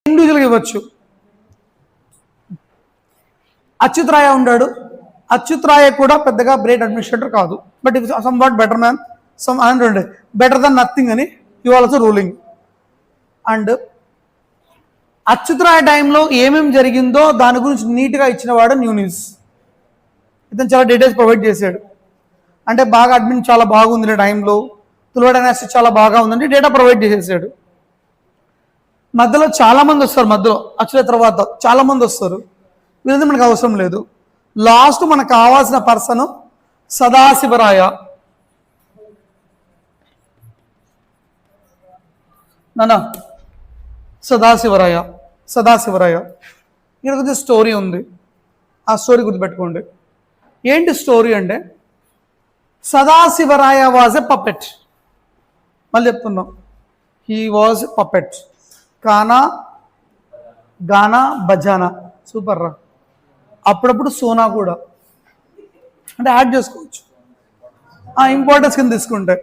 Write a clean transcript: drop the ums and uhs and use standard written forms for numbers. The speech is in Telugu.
ఇండివిజువల్గా ఇవ్వచ్చు. అచ్యుత్ రాయ ఉన్నాడు. అచ్యుత్ రాయ కూడా పెద్దగా గ్రేట్ అడ్మినిస్ట్రేటర్ కాదు, but it some what better man, some అంటే బెటర్ దన్ నథింగ్ అని you also ruling. And Achyut రాయ టైంలో ఏమేమి జరిగిందో దాని గురించి నీట్గా ఇచ్చిన వాడు న్యూస్. ఇతను చాలా డీటెయిల్స్ ప్రొవైడ్ చేశాడు. అంటే బాగా అడ్మిన్ చాలా బాగుంది టైంలో, తులవ డైనాసిటీ చాలా బాగా ఉందంటే డేటా ప్రొవైడ్ చేసేసాడు. మధ్యలో చాలామంది వస్తారు, మధ్యలో అచ్యుత తర్వాత చాలామంది వస్తారు, వీళ్ళది మనకు అవసరం లేదు. లాస్ట్ మనకు కావాల్సిన పర్సన్ సదాశివరాయ. నానా సదాశివరాయ, సదాశివరాయ ఇక్కడ కొంచెం స్టోరీ ఉంది, ఆ స్టోరీ గుర్తుపెట్టుకోండి. ఏంటి స్టోరీ అంటే, సదాశివరాయ వాజ్ ఎ పపెట్. మళ్ళీ చెప్తున్నాం, హీ వాజ్ పపెట్. కానా గానా బజానా సూపర్ రా. అప్పుడప్పుడు సోనా కూడా అంటే యాడ్ చేసుకోవచ్చు ఆ ఇంపార్టెన్స్ కింద తీసుకుంటే.